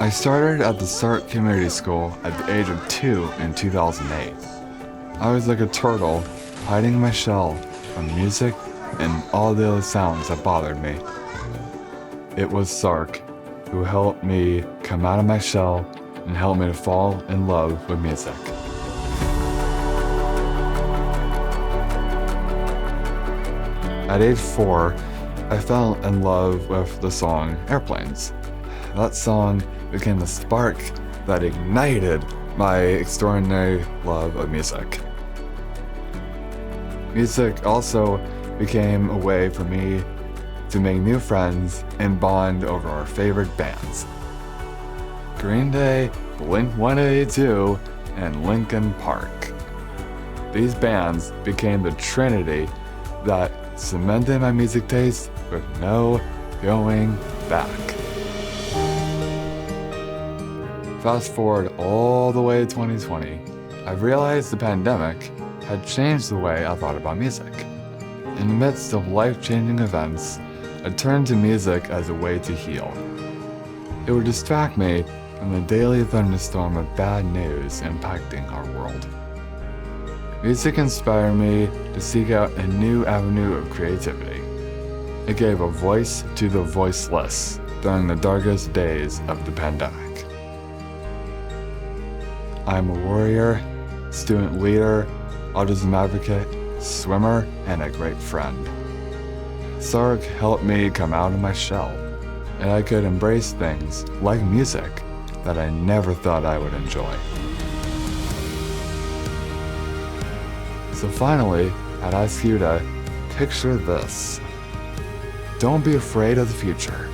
I started at the SARRC Community School at the age of 2 in 2008. I was like a turtle, hiding in my shell from music and all the other sounds that bothered me. It was SARRC who helped me come out of my shell and helped me to fall in love with music. At age 4, I fell in love with the song Airplanes. That song became the spark that ignited my extraordinary love of music. Music also became a way for me to make new friends and bond over our favorite bands. Green Day, Blink-182, and Linkin Park. These bands became the trinity that cemented my music taste with no going back. Fast forward all the way to 2020, I realized the pandemic had changed the way I thought about music. In the midst of life-changing events, I turned to music as a way to heal. It would distract me from the daily thunderstorm of bad news impacting our world. Music inspired me to seek out a new avenue of creativity. It gave a voice to the voiceless during the darkest days of the pandemic. I'm a warrior, student leader, autism advocate, swimmer, and a great friend. SARRC helped me come out of my shell, and I could embrace things like music that I never thought I would enjoy. So finally, I'd ask you to picture this. Don't be afraid of the future.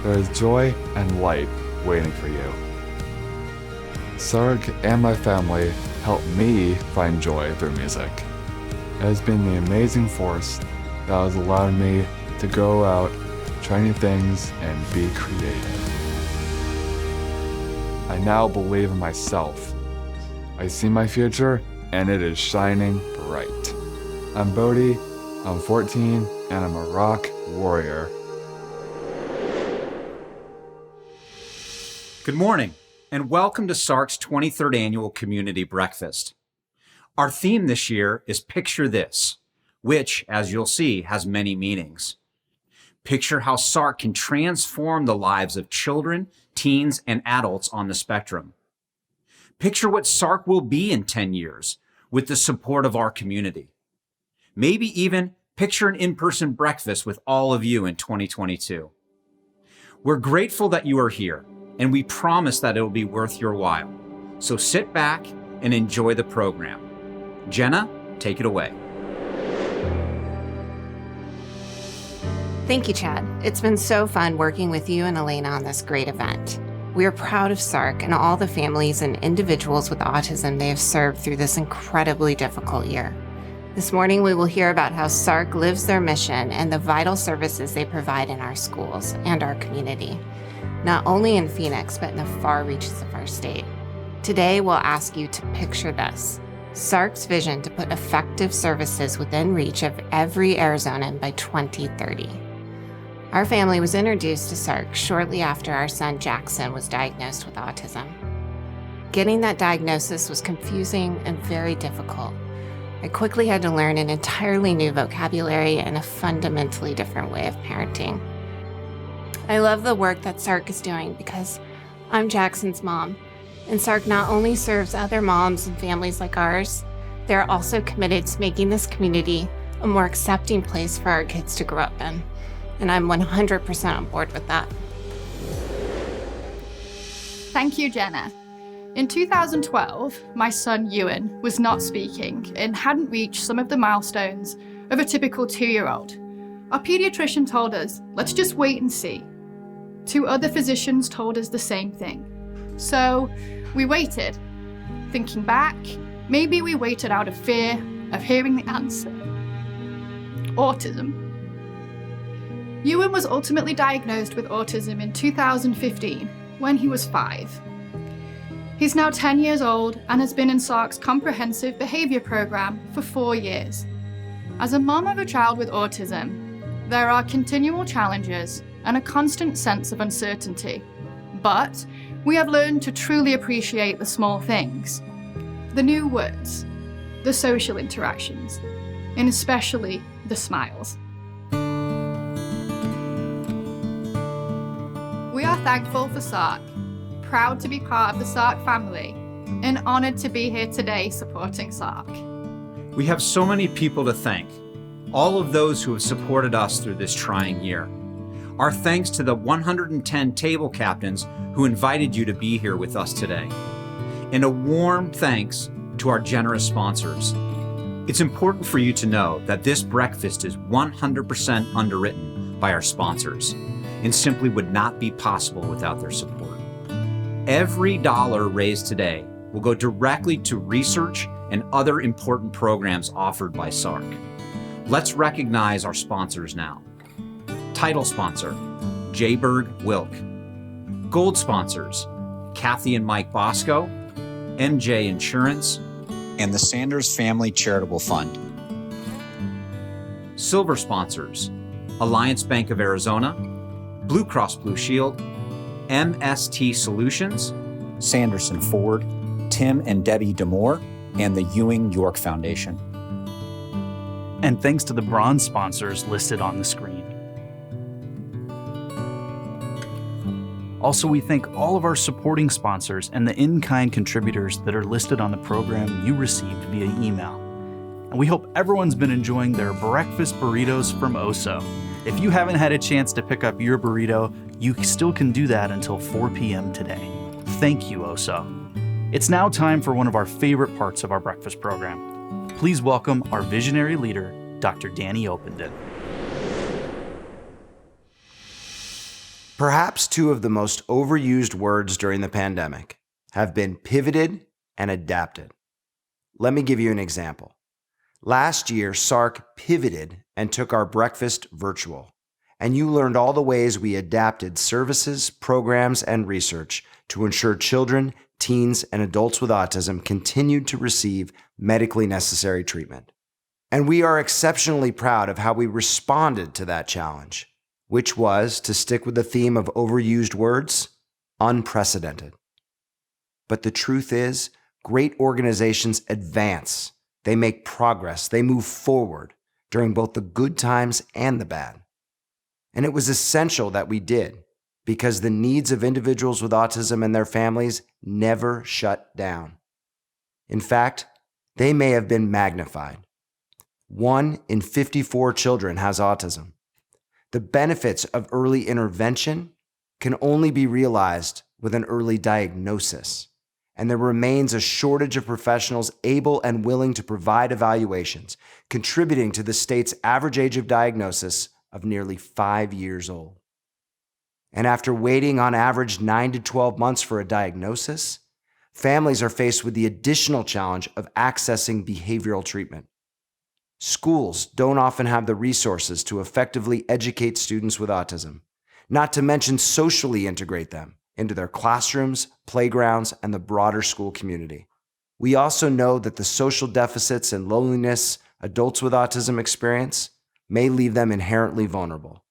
There is joy and light waiting for you. SARRC and my family helped me find joy through music. It has been the amazing force that has allowed me to go out, try new things, and be creative. I now believe in myself. I see my future, and it is shining bright. I'm Bodhi, I'm 14, and I'm a rock warrior. Good morning, and welcome to SARRC's 23rd Annual Community Breakfast. Our theme this year is Picture This, which, as you'll see, has many meanings. Picture how SARRC can transform the lives of children, teens, and adults on the spectrum. Picture what SARRC will be in 10 years with the support of our community. Maybe even picture an in-person breakfast with all of you in 2022. We're grateful that you are here, and we promise that it will be worth your while. So sit back and enjoy the program. Jenna, take it away. Thank you, Chad. It's been so fun working with you and Elena on this great event. We are proud of SARRC and all the families and individuals with autism they have served through this incredibly difficult year. This morning, we will hear about how SARRC lives their mission and the vital services they provide in our schools and our community, not only in Phoenix, but in the far reaches of our state. Today, we'll ask you to picture this: SARRC's vision to put effective services within reach of every Arizonan by 2030. Our family was introduced to SARRC shortly after our son Jackson was diagnosed with autism. Getting that diagnosis was confusing and very difficult. I quickly had to learn an entirely new vocabulary and a fundamentally different way of parenting. I love the work that SARRC is doing because I'm Jackson's mom, and SARRC not only serves other moms and families like ours, they're also committed to making this community a more accepting place for our kids to grow up in. And I'm 100% on board with that. Thank you, Jenna. In 2012, my son Ewan was not speaking and hadn't reached some of the milestones of a typical 2-year-old. Our pediatrician told us, let's just wait and see. 2 other physicians told us the same thing. So we waited. Thinking back, maybe we waited out of fear of hearing the answer. Autism. Ewan was ultimately diagnosed with autism in 2015 when he was 5. He's now 10 years old and has been in SARRC's comprehensive behaviour programme for 4 years. As a mom of a child with autism, There are continual challenges and a constant sense of uncertainty, but we have learned to truly appreciate the small things, the new words, the social interactions, and especially the smiles. We are thankful for SARRC, proud to be part of the SARRC family, and honoured to be here today supporting SARRC. We have so many people to thank, all of those who have supported us through this trying year. Our thanks to the 110 table captains who invited you to be here with us today. And a warm thanks to our generous sponsors. It's important for you to know that this breakfast is 100% underwritten by our sponsors and simply would not be possible without their support. Every dollar raised today will go directly to research and other important programs offered by SARRC. Let's recognize our sponsors now. Title sponsor, Jayberg Wilk. Gold sponsors, Kathy and Mike Bosco, MJ Insurance, and the Sanders Family Charitable Fund. Silver sponsors, Alliance Bank of Arizona, Blue Cross Blue Shield, MST Solutions, Sanderson Ford, Tim and Debbie Demore, and the Ewing York Foundation. And thanks to the bronze sponsors listed on the screen. Also, we thank all of our supporting sponsors and the in-kind contributors that are listed on the program you received via email. And we hope everyone's been enjoying their breakfast burritos from Oso. If you haven't had a chance to pick up your burrito, you still can do that until 4 p.m. today. Thank you, Oso. It's now time for one of our favorite parts of our breakfast program. Please welcome our visionary leader, Dr. Danny Openden. Perhaps two of the most overused words during the pandemic have been pivoted and adapted. Let me give you an example. Last year, SARRC pivoted and took our breakfast virtual, and you learned all the ways we adapted services, programs, and research to ensure children, teens, and adults with autism continued to receive medically necessary treatment. And we are exceptionally proud of how we responded to that challenge, which was, to stick with the theme of overused words, unprecedented. But the truth is, great organizations advance. They make progress. They move forward during both the good times and the bad. And it was essential that we did, because the needs of individuals with autism and their families never shut down. In fact, they may have been magnified. 1 in 54 children has autism. The benefits of early intervention can only be realized with an early diagnosis, and there remains a shortage of professionals able and willing to provide evaluations, contributing to the state's average age of diagnosis of nearly 5 years old. And after waiting on average 9 to 12 months for a diagnosis, families are faced with the additional challenge of accessing behavioral treatment. Schools don't often have the resources to effectively educate students with autism, not to mention socially integrate them into their classrooms, playgrounds, and the broader school community. We also know that the social deficits and loneliness adults with autism experience may leave them inherently vulnerable,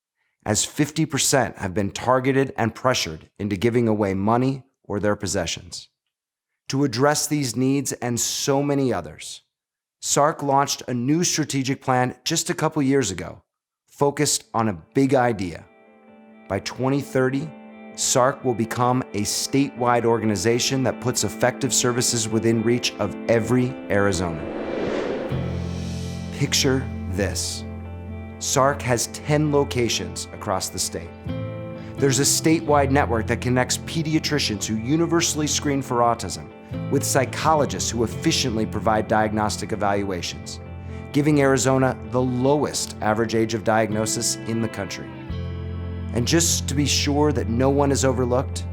as 50% have been targeted and pressured into giving away money or their possessions. To address these needs and so many others, SARRC launched a new strategic plan just a couple years ago, focused on a big idea. By 2030, SARRC will become a statewide organization that puts effective services within reach of every Arizonan. Picture this. SARRC has 10 locations across the state. There's a statewide network that connects pediatricians who universally screen for autism with psychologists who efficiently provide diagnostic evaluations, giving Arizona the lowest average age of diagnosis in the country. And just to be sure that no one is overlooked,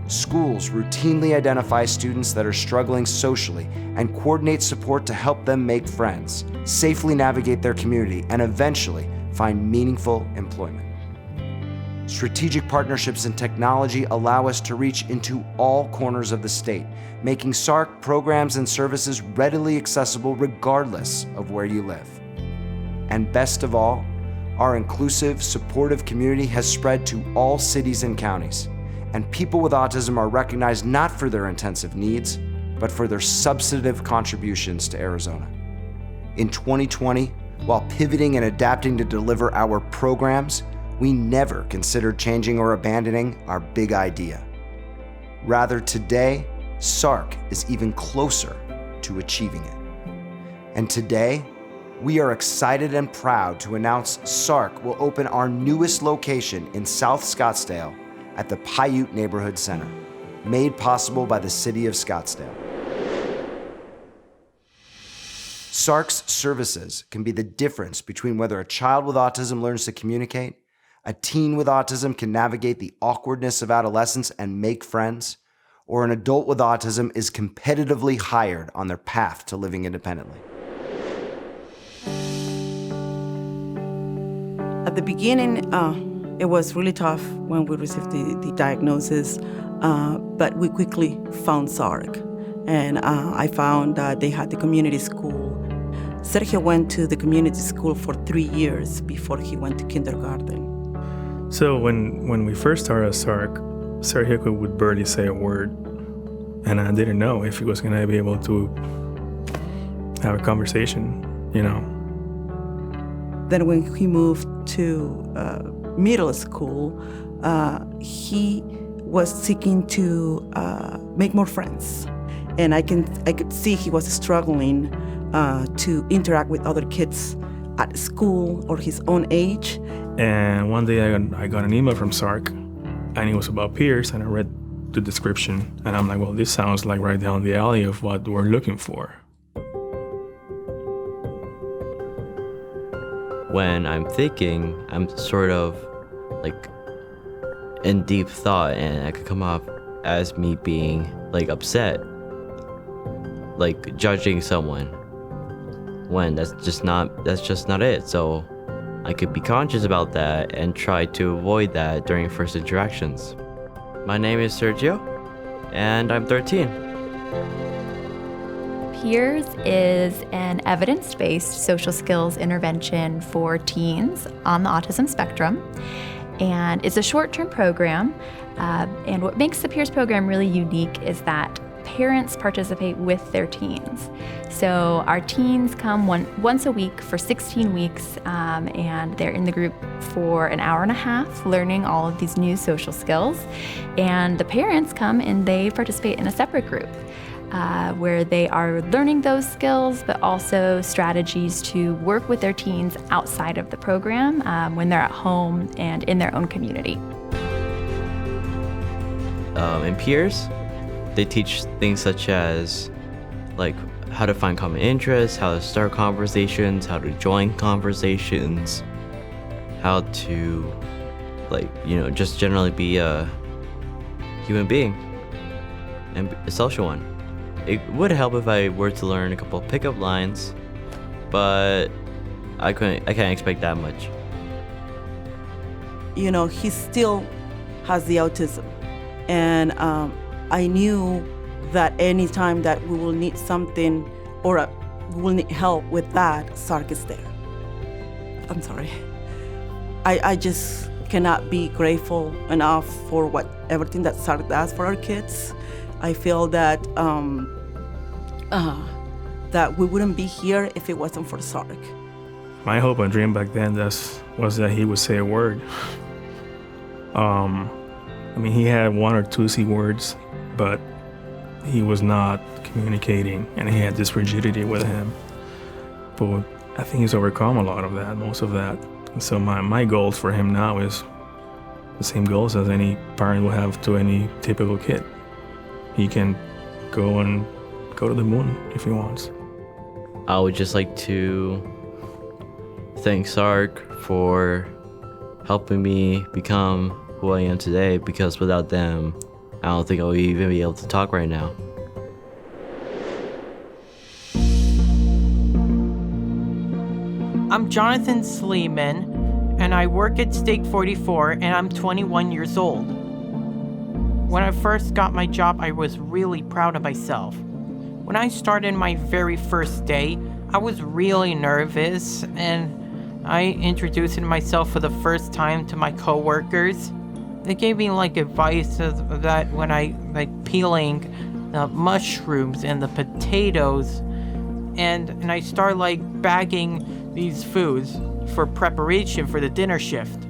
schools routinely identify students that are struggling socially and coordinate support to help them make friends, safely navigate their community, and eventually find meaningful employment. Strategic partnerships and technology allow us to reach into all corners of the state, making SARRC programs and services readily accessible regardless of where you live. And best of all, our inclusive, supportive community has spread to all cities and counties, and people with autism are recognized not for their intensive needs, but for their substantive contributions to Arizona. In 2020, while pivoting and adapting to deliver our programs, we never considered changing or abandoning our big idea. Rather, today, SARRC is even closer to achieving it. And today, we are excited and proud to announce SARRC will open our newest location in South Scottsdale at the Paiute Neighborhood Center, made possible by the City of Scottsdale. SARRC's services can be the difference between whether a child with autism learns to communicate, a teen with autism can navigate the awkwardness of adolescence and make friends, or an adult with autism is competitively hired on their path to living independently. At the beginning, it was really tough when we received the diagnosis, but we quickly found SARRC. And I found that they had the community school. Sergio went to the community school for 3 years before he went to kindergarten. So when we first started SARRC, Sergio would barely say a word. And I didn't know if he was going to be able to have a conversation, Then when he moved to middle school, he was seeking to make more friends. And I could see he was struggling to interact with other kids at school or his own age. And one day I got an email from SARRC, and it was about peers, and I read the description, and I'm like, well, this sounds like right down the alley of what we're looking for. When I'm thinking, I'm sort of like in deep thought, and I could come off as me being like upset, like judging someone, when that's just not it. So I could be conscious about that and try to avoid that during first interactions. My name is Sergio, and I'm 13. PEERS is an evidence-based social skills intervention for teens on the autism spectrum. And it's a short-term program. And what makes the PEERS program really unique is that parents participate with their teens. So our teens come once a week for 16 weeks, and they're in the group for an hour and a half learning all of these new social skills. And the parents come and they participate in a separate group where they are learning those skills, but also strategies to work with their teens outside of the program when they're at home and in their own community. In PEERS, they teach things such as like how to find common interests, how to start conversations, how to join conversations, how to just generally be a human being and a social one. It would help if I were to learn a couple of pickup lines, but I can't expect that much. He still has the autism, and I knew that any time that we will need something or we will need help with that, SARRC is there. I'm sorry. I just cannot be grateful enough for everything that SARRC does for our kids. I feel that that we wouldn't be here if it wasn't for SARRC. My hope and dream back then was that he would say a word. He had 1 or 2 C words, but he was not communicating, and he had this rigidity with him. But I think he's overcome a lot of that, most of that. And so my goals for him now is the same goals as any parent would have to any typical kid. He can go to the moon if he wants. I would just like to thank SARRC for helping me become who I am today, because without them, I don't think I'll even be able to talk right now. I'm Jonathan Sleeman, and I work at Steak 44, and I'm 21 years old. When I first got my job, I was really proud of myself. When I started my very first day, I was really nervous, and I introduced myself for the first time to my coworkers. They gave me advice of that when I peeling the mushrooms and the potatoes, and I start bagging these foods for preparation for the dinner shift.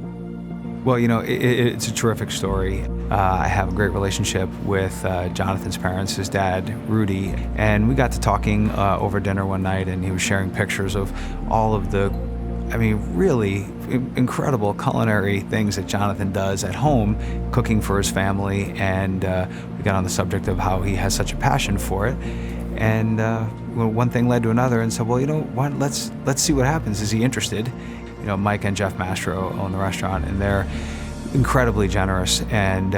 Well, it's a terrific story. I have a great relationship with Jonathan's parents, his dad, Rudy, and we got to talking over dinner one night, and he was sharing pictures of all of the, really incredible culinary things that Jonathan does at home, cooking for his family, and we got on the subject of how he has such a passion for it. And one thing led to another, and said, well, what? Let's see what happens. Is he interested? Mike and Jeff Mastro own the restaurant, and they're incredibly generous and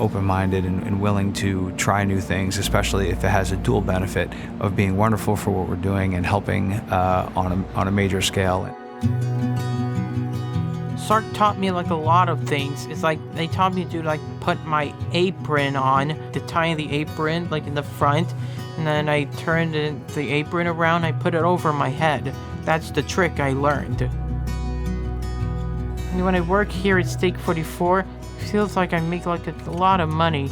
open-minded and willing to try new things, especially if it has a dual benefit of being wonderful for what we're doing and helping on a major scale. SARRC taught me a lot of things. It's they taught me to put my apron on, to tie the apron in the front, and then I turned the apron around, I put it over my head. That's the trick I learned. And when I work here at Steak 44, it feels like I make a lot of money.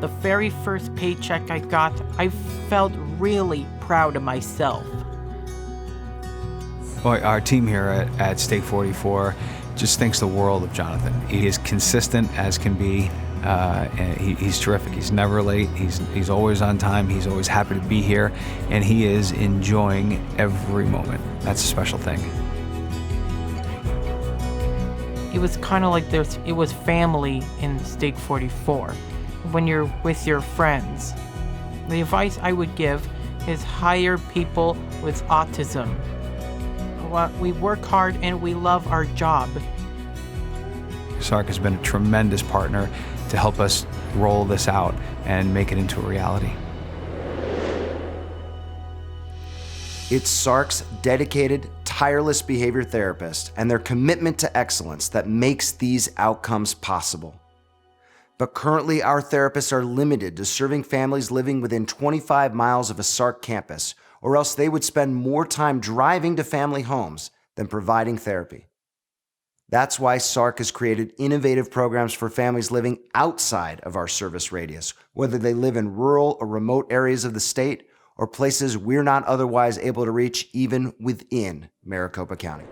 The very first paycheck I got, I felt really proud of myself. Well, our team here at Steak 44 just thinks the world of Jonathan. He is consistent as can be. And he's terrific. He's never late. He's always on time. He's always happy to be here, and he is enjoying every moment. That's a special thing. It was kind of it was family in Steak 44. When you're with your friends, the advice I would give is hire people with autism. We work hard and we love our job. SARRC has been a tremendous partner to help us roll this out and make it into a reality. It's SARRC's dedicated, tireless behavior therapists and their commitment to excellence that makes these outcomes possible. But currently, our therapists are limited to serving families living within 25 miles of a SARRC campus, or else they would spend more time driving to family homes than providing therapy. That's why SARRC has created innovative programs for families living outside of our service radius, whether they live in rural or remote areas of the state or places we're not otherwise able to reach even within Maricopa County.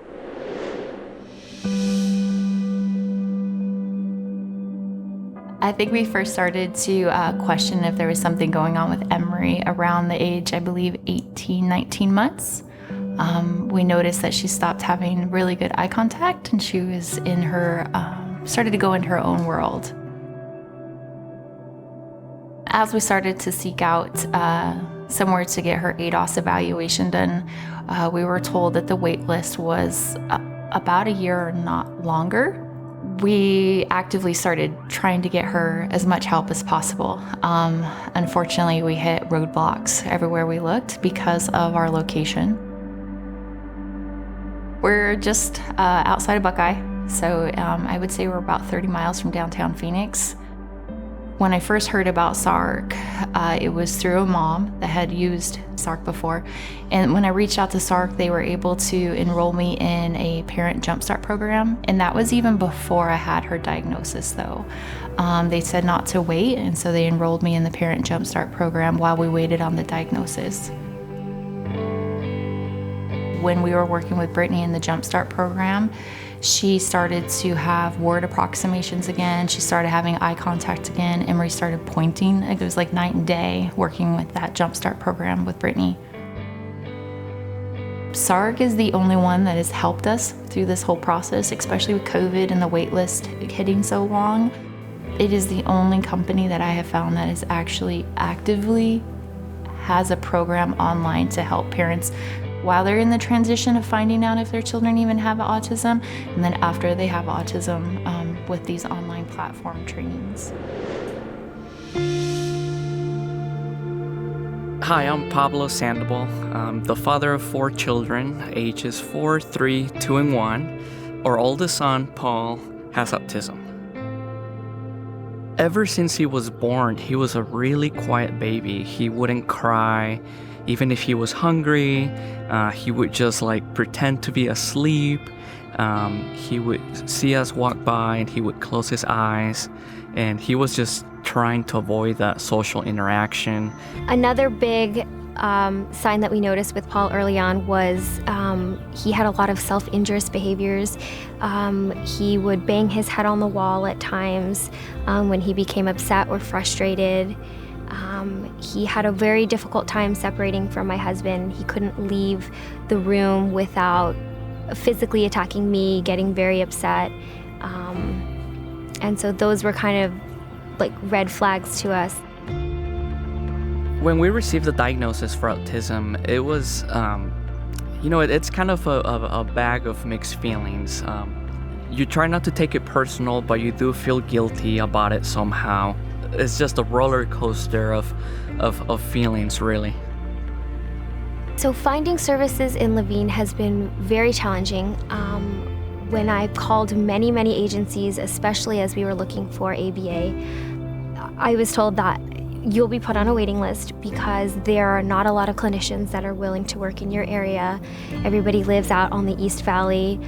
I think we first started to question if there was something going on with Emery around the age, I believe, 18, 19 months. We noticed that she stopped having really good eye contact, and she was in her, started to go into her own world. As we started to seek out somewhere to get her ADOS evaluation done, we were told that the wait list was about a year or not longer. We actively started trying to get her as much help as possible. Unfortunately, we hit roadblocks everywhere we looked because of our location. We're just outside of Buckeye, so I would say we're about 30 miles from downtown Phoenix. When I first heard about SARRC, it was through a mom that had used SARRC before. And when I reached out to SARRC, they were able to enroll me in a parent jumpstart program. And that was even before I had her diagnosis, though. They said not to wait, and so they enrolled me in the parent jumpstart program while we waited on the diagnosis. When we were working with Brittany in the Jumpstart program, she started to have word approximations again. She started having eye contact again. Emery started pointing. It was like night and day working with that Jumpstart program with Brittany. SARRC is the only one that has helped us through this whole process, especially with COVID and the wait list hitting so long. It is the only company that I have found that is actually actively has a program online to help parents while they're in the transition of finding out if their children even have autism, and then after they have autism with these online platform trainings. Hi, I'm Pablo Sandoval. I'm the father of 4 children, ages 4, 3, 2, and 1. Our oldest son, Paul, has autism. Ever since he was born, he was a really quiet baby. He wouldn't cry. Even if he was hungry, he would just pretend to be asleep. He would see us walk by and he would close his eyes, and he was just trying to avoid that social interaction. Another big sign that we noticed with Paul early on was he had a lot of self-injurious behaviors. He would bang his head on the wall at times when he became upset or frustrated. He had a very difficult time separating from my husband. He couldn't leave the room without physically attacking me, getting very upset. And so those were kind of like red flags to us. When we received the diagnosis for autism, it was, it's kind of a bag of mixed feelings. You try not to take it personal, but you do feel guilty about it somehow. It's just a roller coaster of feelings, really. So finding services in Levine has been very challenging. When I called many agencies, especially as we were looking for ABA, I was told that you'll be put on a waiting list because there are not a lot of clinicians that are willing to work in your area. Everybody lives out on the East Valley,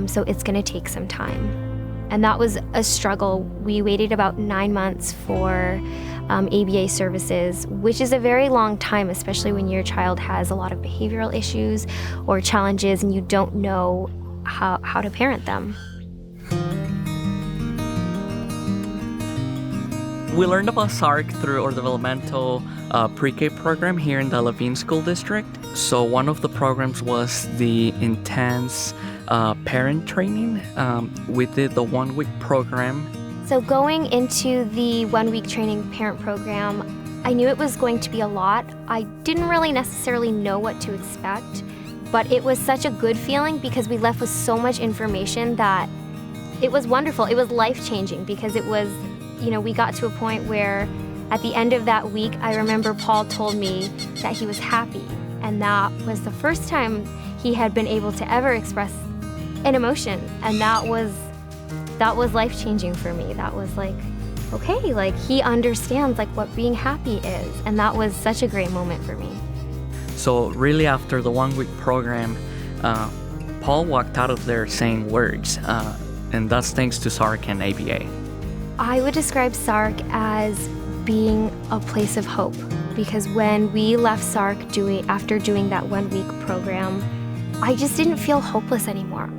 so it's going to take some time. And that was a struggle. We waited about 9 months for ABA services, which is a very long time, especially when your child has a lot of behavioral issues or challenges and you don't know how to parent them. We learned about SARRC through our developmental pre-K program here in the Levine School District. So one of the programs was the intense parent training. We did the 1-week program. So going into the 1-week training parent program, I knew it was going to be a lot. I didn't really necessarily know what to expect, but it was such a good feeling because we left with so much information that it was wonderful. It was life-changing because it was, we got to a point where at the end of that week, I remember Paul told me that he was happy. And that was the first time he had been able to ever express an emotion. And that was life-changing for me. That was like, okay, like he understands like what being happy is. And that was such a great moment for me. So really after the 1-week program, Paul walked out of there saying words. And that's thanks to SARRC and ABA. I would describe SARRC as being a place of hope because when we left SARRC after doing that 1-week program, I just didn't feel hopeless anymore.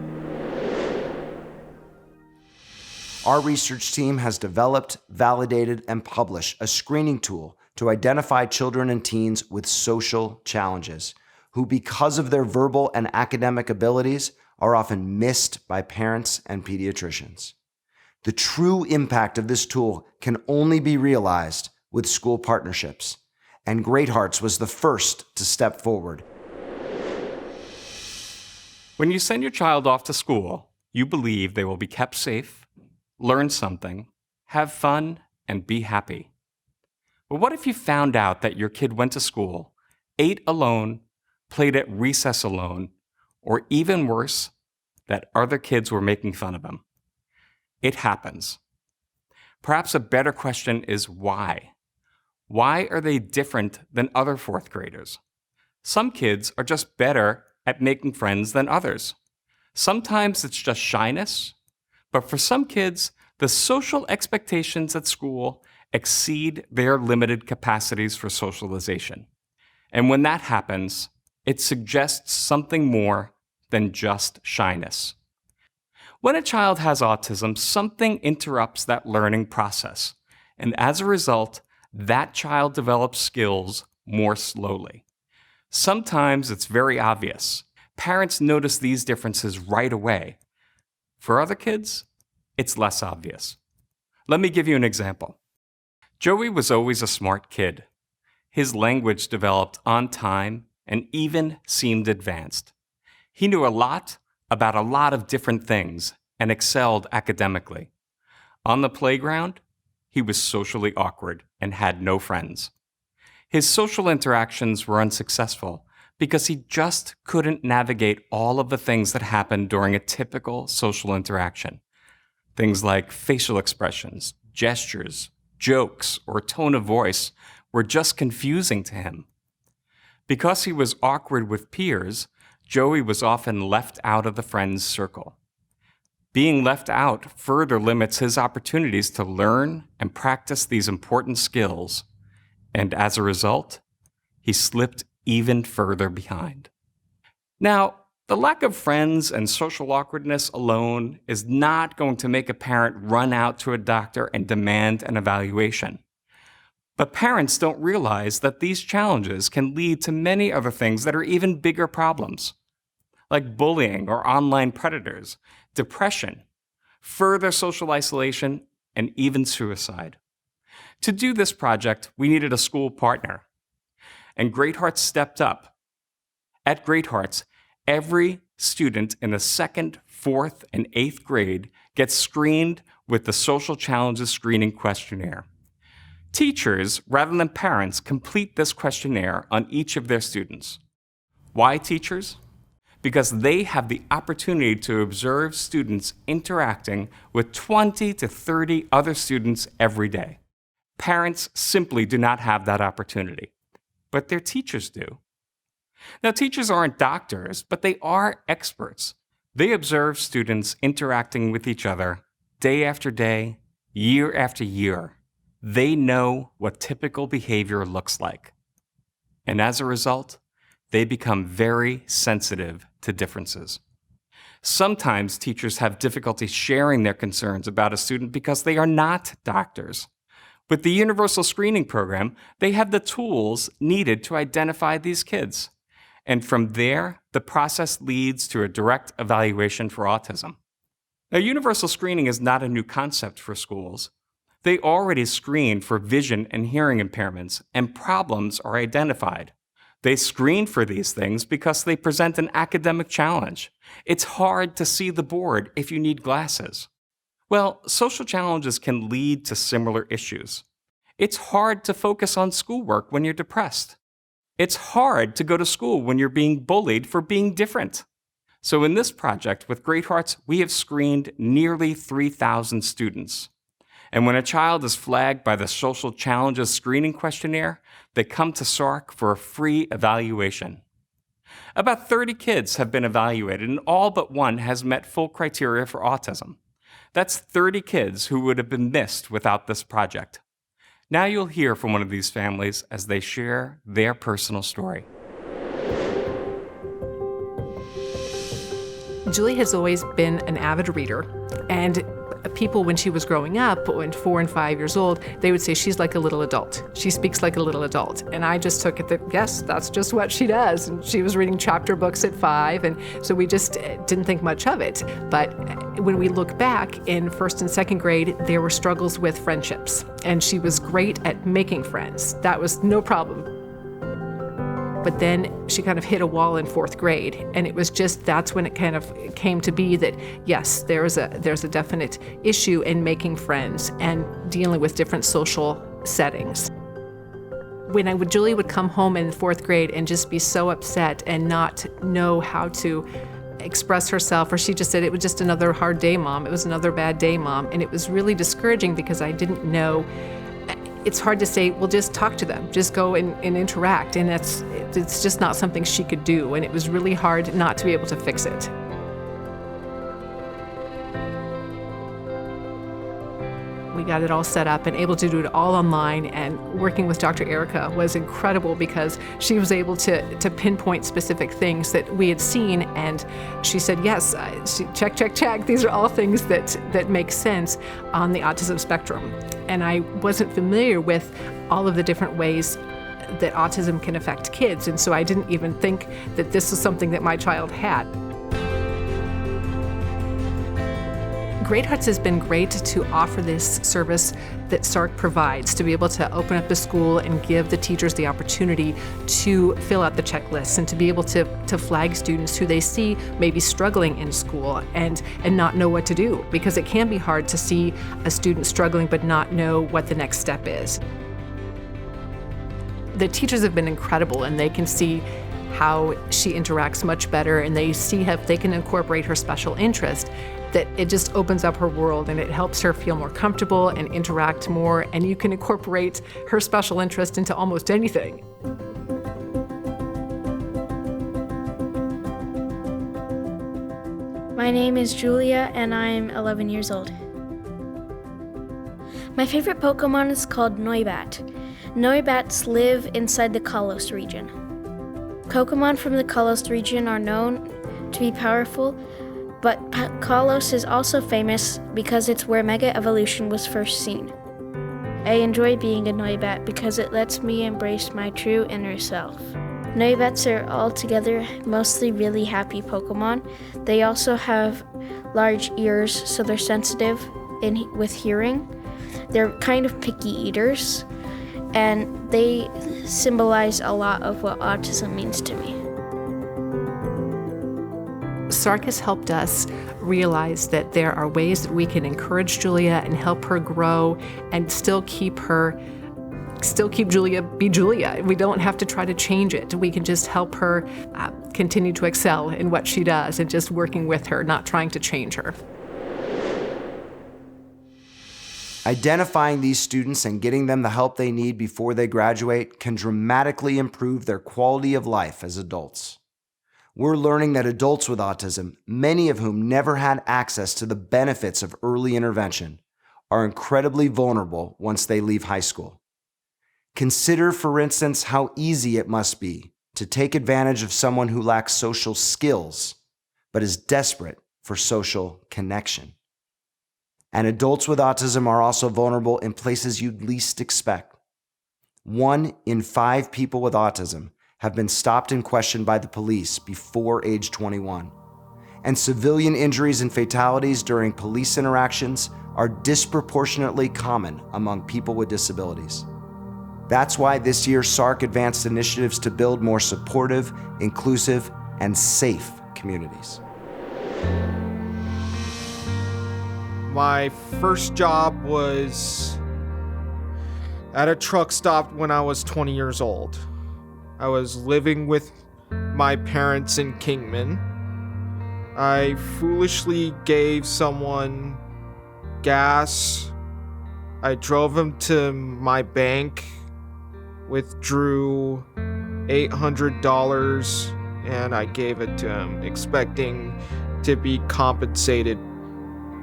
Our research team has developed, validated, and published a screening tool to identify children and teens with social challenges who, because of their verbal and academic abilities, are often missed by parents and pediatricians. The true impact of this tool can only be realized with school partnerships, and Great Hearts was the first to step forward. When you send your child off to school, you believe they will be kept safe, learn something, have fun, and be happy. But what if you found out that your kid went to school, ate alone, played at recess alone, or even worse, that other kids were making fun of him? It happens. Perhaps a better question is why? Why are they different than other 4th graders? Some kids are just better at making friends than others. Sometimes it's just shyness, but for some kids, the social expectations at school exceed their limited capacities for socialization. And when that happens, it suggests something more than just shyness. When a child has autism, something interrupts that learning process, and as a result, that child develops skills more slowly. Sometimes it's very obvious. Parents notice these differences right away. For other kids, it's less obvious. Let me give you an example. Joey was always a smart kid. His language developed on time and even seemed advanced. He knew a lot about a lot of different things and excelled academically. On the playground, he was socially awkward and had no friends. His social interactions were unsuccessful because he just couldn't navigate all of the things that happen during a typical social interaction. Things like facial expressions, gestures, jokes, or tone of voice were just confusing to him. Because he was awkward with peers, Joey was often left out of the friends' circle. Being left out further limits his opportunities to learn and practice these important skills, and as a result, he slipped even further behind. Now, the lack of friends and social awkwardness alone is not going to make a parent run out to a doctor and demand an evaluation. But parents don't realize that these challenges can lead to many other things that are even bigger problems, like bullying or online predators, depression, further social isolation, and even suicide. To do this project, we needed a school partner, and Great Hearts stepped up. At Great Hearts, every student in the 2nd, 4th, and 8th grade gets screened with the Social Challenges Screening Questionnaire. Teachers, rather than parents, complete this questionnaire on each of their students. Why teachers? Because they have the opportunity to observe students interacting with 20 to 30 other students every day. Parents simply do not have that opportunity, but their teachers do. Now, teachers aren't doctors, but they are experts. They observe students interacting with each other day after day, year after year. They know what typical behavior looks like. And as a result, they become very sensitive to differences. Sometimes teachers have difficulty sharing their concerns about a student because they are not doctors. With the Universal Screening Program, they have the tools needed to identify these kids. And from there, the process leads to a direct evaluation for autism. Now, universal screening is not a new concept for schools. They already screen for vision and hearing impairments, and problems are identified. They screen for these things because they present an academic challenge. It's hard to see the board if you need glasses. Well, social challenges can lead to similar issues. It's hard to focus on schoolwork when you're depressed. It's hard to go to school when you're being bullied for being different. So in this project with Great Hearts, we have screened nearly 3,000 students. And when a child is flagged by the Social Challenges Screening Questionnaire, they come to SARRC for a free evaluation. About 30 kids have been evaluated, and all but one has met full criteria for autism. That's 30 kids who would have been missed without this project. Now you'll hear from one of these families as they share their personal story. Julie has always been an avid reader, and people, when she was growing up, when 4 and 5 years old, they would say she's like a little adult. She speaks like a little adult. And I just took it that, yes, that's just what she does. And she was reading chapter books at 5, and so we just didn't think much of it. But when we look back in 1st and 2nd grade, there were struggles with friendships. And she was great at making friends. That was no problem. But then she kind of hit a wall in 4th grade, and it was just, that's when it kind of came to be that, yes, there's a definite issue in making friends and dealing with different social settings. When Julie would come home in 4th grade and just be so upset and not know how to express herself, or she just said, it was just another hard day, Mom. It was another bad day, Mom. And it was really discouraging because I didn't know. It's hard to say, well, just talk to them, just go and interact. And it's just not something she could do. And it was really hard not to be able to fix it. We got it all set up and able to do it all online, and working with Dr. Erica was incredible because she was able to pinpoint specific things that we had seen, and she said, yes, check, check, check. These are all things that make sense on the autism spectrum. And I wasn't familiar with all of the different ways that autism can affect kids, and so I didn't even think that this was something that my child had. Great Hearts has been great to offer this service that SARRC provides, to be able to open up the school and give the teachers the opportunity to fill out the checklists and to be able to flag students who they see may be struggling in school and not know what to do, because it can be hard to see a student struggling but not know what the next step is. The teachers have been incredible, and they can see how she interacts much better, and they see how they can incorporate her special interest, that it just opens up her world and it helps her feel more comfortable and interact more, and you can incorporate her special interest into almost anything. My name is Julia, and I'm 11 years old. My favorite Pokemon is called Noibat. Noibats live inside the Kalos region. Pokemon from the Kalos region are known to be powerful, but Kalos is also famous because it's where Mega Evolution was first seen. I enjoy being a Noibat because it lets me embrace my true inner self. Noibats are altogether mostly really happy Pokemon. They also have large ears, so they're sensitive with hearing. They're kind of picky eaters, and they symbolize a lot of what autism means to me. SARRC has helped us realize that there are ways that we can encourage Julia and help her grow and still keep Julia be Julia. We don't have to try to change it. We can just help her continue to excel in what she does and just working with her, not trying to change her. Identifying these students and getting them the help they need before they graduate can dramatically improve their quality of life as adults. We're learning that adults with autism, many of whom never had access to the benefits of early intervention, are incredibly vulnerable once they leave high school. Consider, for instance, how easy it must be to take advantage of someone who lacks social skills, but is desperate for social connection. And adults with autism are also vulnerable in places you'd least expect. 1 in 5 people with autism have been stopped and questioned by the police before age 21. And civilian injuries and fatalities during police interactions are disproportionately common among people with disabilities. That's why this year SARRC advanced initiatives to build more supportive, inclusive, and safe communities. My first job was at a truck stop when I was 20 years old. I was living with my parents in Kingman. I foolishly gave someone gas. I drove him to my bank, withdrew $800, and I gave it to him, expecting to be compensated.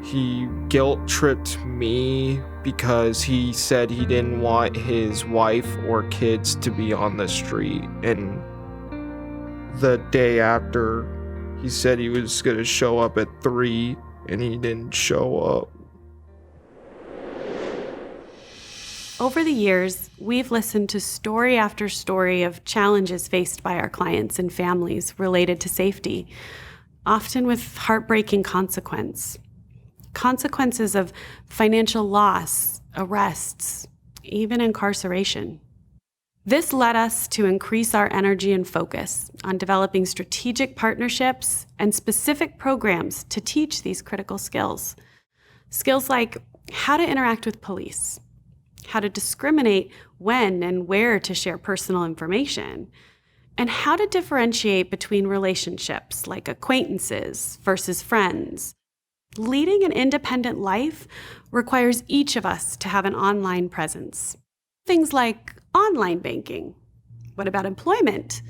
He guilt-tripped me because he said he didn't want his wife or kids to be on the street. And the day after, he said he was going to show up at 3, and he didn't show up. Over the years, we've listened to story after story of challenges faced by our clients and families related to safety, often with heartbreaking consequences of financial loss, arrests, even incarceration. This led us to increase our energy and focus on developing strategic partnerships and specific programs to teach these critical skills. Skills like how to interact with police, how to discriminate when and where to share personal information, and how to differentiate between relationships like acquaintances versus friends. Leading an independent life requires each of us to have an online presence. Things like online banking. What about employment?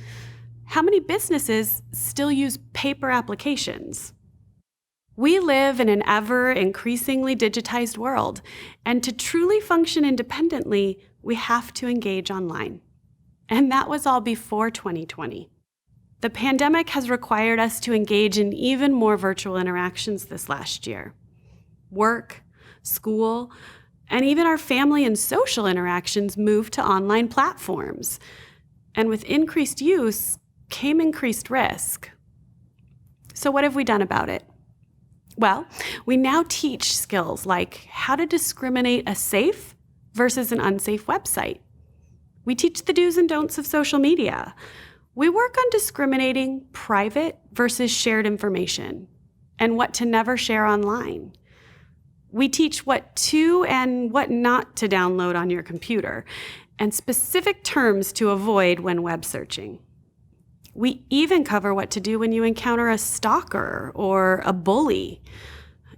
How many businesses still use paper applications? We live in an ever-increasingly digitized world, and to truly function independently, we have to engage online. And that was all before 2020. The pandemic has required us to engage in even more virtual interactions this last year. Work, school, and even our family and social interactions moved to online platforms. And with increased use came increased risk. So what have we done about it? Well, we now teach skills like how to discriminate a safe versus an unsafe website. We teach the do's and don'ts of social media. We work on discriminating private versus shared information and what to never share online. We teach what to and what not to download on your computer and specific terms to avoid when web searching. We even cover what to do when you encounter a stalker or a bully,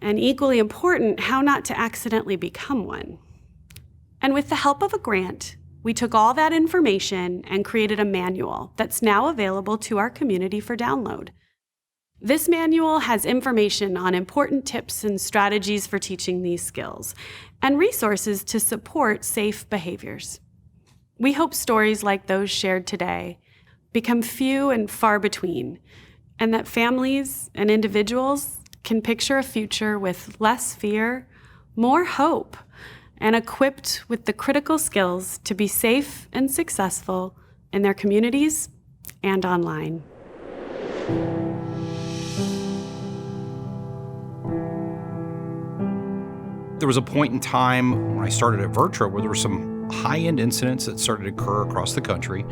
and equally important, how not to accidentally become one. And with the help of a grant, we took all that information and created a manual that's now available to our community for download. This manual has information on important tips and strategies for teaching these skills, and resources to support safe behaviors. We hope stories like those shared today become few and far between, and that families and individuals can picture a future with less fear, more hope, and equipped with the critical skills to be safe and successful in their communities and online. There was a point in time when I started at VirTra where there were some high-end incidents that started to occur across the country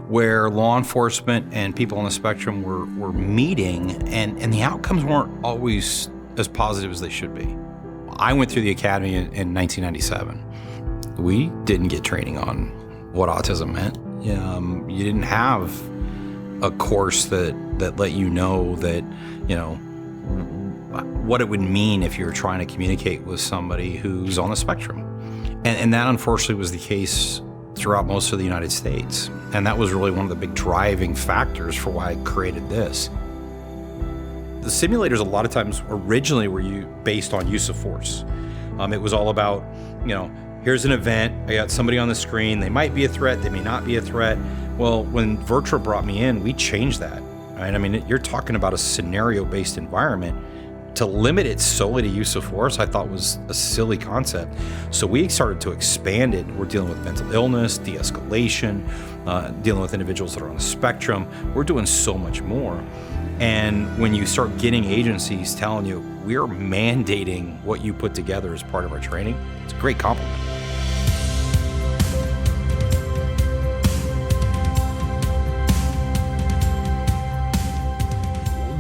where law enforcement and people on the spectrum were meeting, and the outcomes weren't always as positive as they should be. I went through the academy in 1997. We didn't get training on what autism meant. You didn't have a course that let you know that, what it would mean if you were trying to communicate with somebody who's on the spectrum. And that unfortunately was the case throughout most of the United States. And that was really one of the big driving factors for why I created this. The simulators a lot of times originally were based on use of force. It was all about, here's an event, I got somebody on the screen, they might be a threat, they may not be a threat. Well, when VirTra brought me in, we changed that. Right? I mean, you're talking about a scenario-based environment. To limit it solely to use of force, I thought was a silly concept. So we started to expand it. We're dealing with mental illness, de-escalation, dealing with individuals that are on the spectrum. We're doing so much more. And when you start getting agencies telling you, we're mandating what you put together as part of our training, it's a great compliment.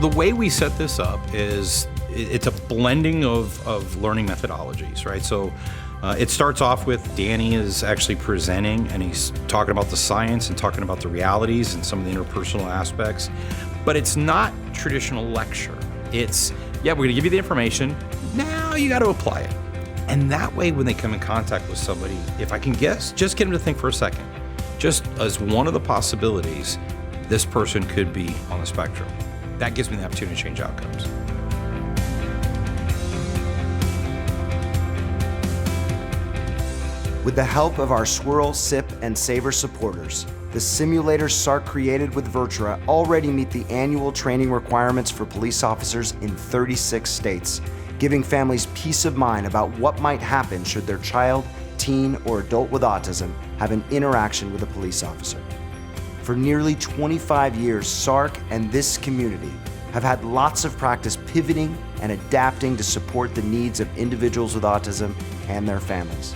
The way we set this up is it's a blending of learning methodologies, right? So it starts off with Danny is actually presenting, and he's talking about the science and talking about the realities and some of the interpersonal aspects. But it's not traditional lecture. It's, we're gonna give you the information, now you gotta apply it. And that way, when they come in contact with somebody, if I can guess, just get them to think for a second. Just as one of the possibilities, this person could be on the spectrum. That gives me the opportunity to change outcomes. With the help of our Swirl, Sip, and Savor supporters, the simulators SARRC created with VirTra already meet the annual training requirements for police officers in 36 states, giving families peace of mind about what might happen should their child, teen, or adult with autism have an interaction with a police officer. For nearly 25 years, SARRC and this community have had lots of practice pivoting and adapting to support the needs of individuals with autism and their families.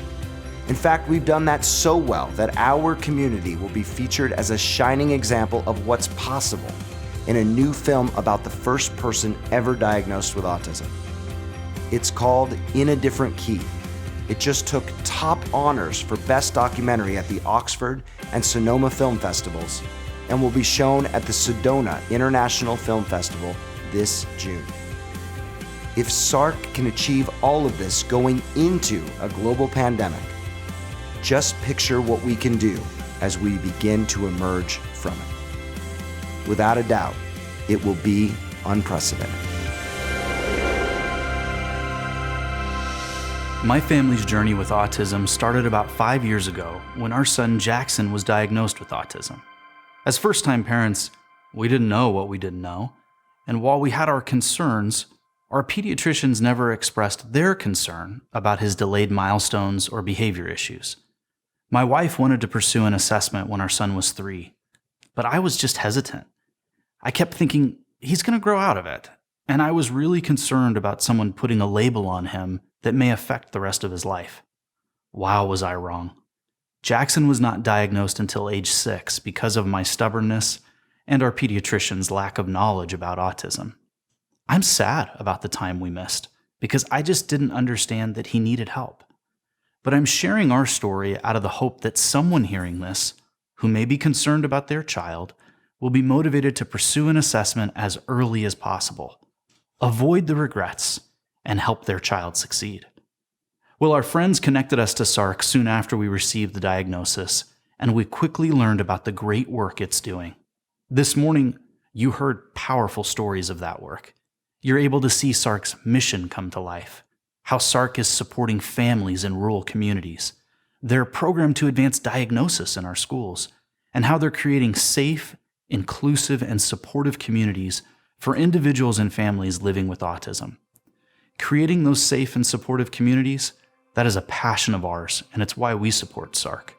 In fact, we've done that so well that our community will be featured as a shining example of what's possible in a new film about the first person ever diagnosed with autism. It's called In a Different Key. It just took top honors for Best Documentary at the Oxford and Sonoma Film Festivals and will be shown at the Sedona International Film Festival this June. If SARRC can achieve all of this going into a global pandemic, just picture what we can do as we begin to emerge from it. Without a doubt, it will be unprecedented. My family's journey with autism started about 5 years ago when our son Jackson was diagnosed with autism. As first-time parents, we didn't know what we didn't know, and while we had our concerns, our pediatricians never expressed their concern about his delayed milestones or behavior issues. My wife wanted to pursue an assessment when our son was 3, but I was just hesitant. I kept thinking, he's going to grow out of it, and I was really concerned about someone putting a label on him that may affect the rest of his life. Wow, was I wrong. Jackson was not diagnosed until age 6 because of my stubbornness and our pediatrician's lack of knowledge about autism. I'm sad about the time we missed because I just didn't understand that he needed help. But I'm sharing our story out of the hope that someone hearing this, who may be concerned about their child, will be motivated to pursue an assessment as early as possible, avoid the regrets, and help their child succeed. Well, our friends connected us to SARRC soon after we received the diagnosis, and we quickly learned about the great work it's doing. This morning, You heard powerful stories of that work. You're able to see SARRC's mission come to life, how SARRC is supporting families in rural communities, their program to advance diagnosis in our schools, and how they're creating safe, inclusive, and supportive communities for individuals and families living with autism. Creating those safe and supportive communities, that is a passion of ours, and it's why we support SARRC.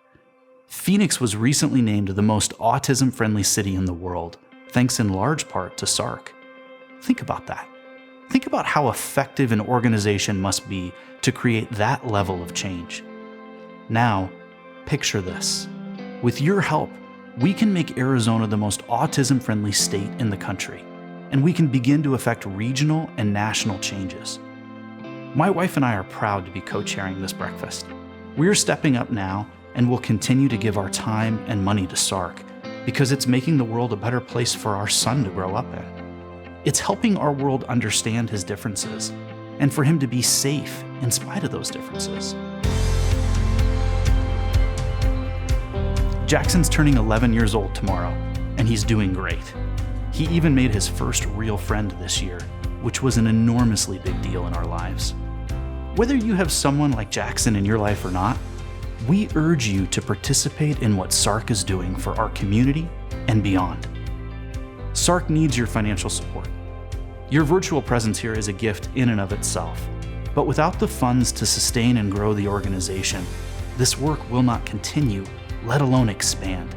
Phoenix was recently named the most autism-friendly city in the world, thanks in large part to SARRC. Think about that. Think about how effective an organization must be to create that level of change. Now, picture this. With your help, we can make Arizona the most autism-friendly state in the country, and we can begin to affect regional and national changes. My wife and I are proud to be co-chairing this breakfast. We're stepping up now and will continue to give our time and money to SARRC because it's making the world a better place for our son to grow up in. It's helping our world understand his differences and for him to be safe in spite of those differences. Jackson's turning 11 years old tomorrow, and he's doing great. He even made his first real friend this year, which was an enormously big deal in our lives. Whether you have someone like Jackson in your life or not, we urge you to participate in what SARRC is doing for our community and beyond. SARRC needs your financial support. Your virtual presence here is a gift in and of itself, but without the funds to sustain and grow the organization, this work will not continue, let alone expand.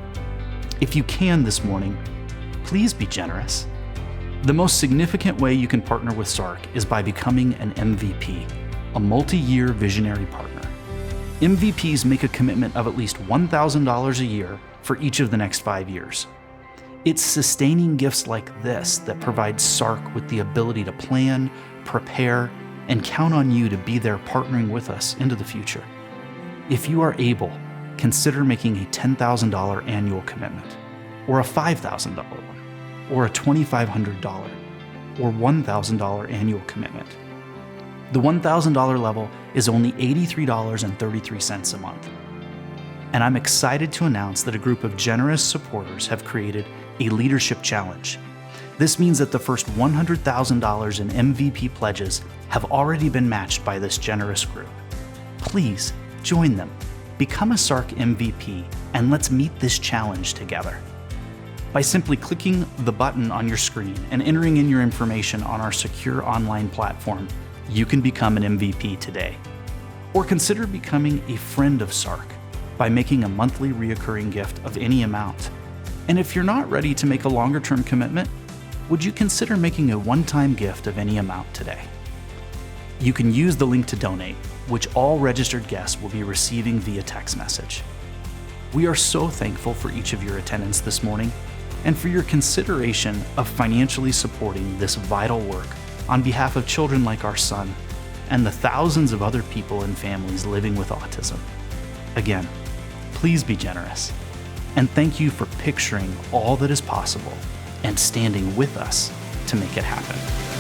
If you can this morning, please be generous. The most significant way you can partner with SARRC is by becoming an MVP, a multi-year visionary partner. MVPs make a commitment of at least $1,000 a year for each of the next 5 years. It's sustaining gifts like this that provide SARRC with the ability to plan, prepare, and count on you to be there partnering with us into the future. If you are able, consider making a $10,000 annual commitment, or a $5,000 one, or a $2,500, or $1,000 annual commitment. The $1,000 level is only $83.33 a month. And I'm excited to announce that a group of generous supporters have created a leadership challenge. This means that the first $100,000 in MVP pledges have already been matched by this generous group. Please join them, become a SARRC MVP, and let's meet this challenge together. By simply clicking the button on your screen and entering in your information on our secure online platform, you can become an MVP today. Or consider becoming a friend of SARRC by making a monthly reoccurring gift of any amount. And if you're not ready to make a longer-term commitment, would you consider making a one-time gift of any amount today? You can use the link to donate, which all registered guests will be receiving via text message. We are so thankful for each of your attendance this morning and for your consideration of financially supporting this vital work on behalf of children like our son and the thousands of other people and families living with autism. Again, please be generous, and thank you for picturing all that is possible and standing with us to make it happen.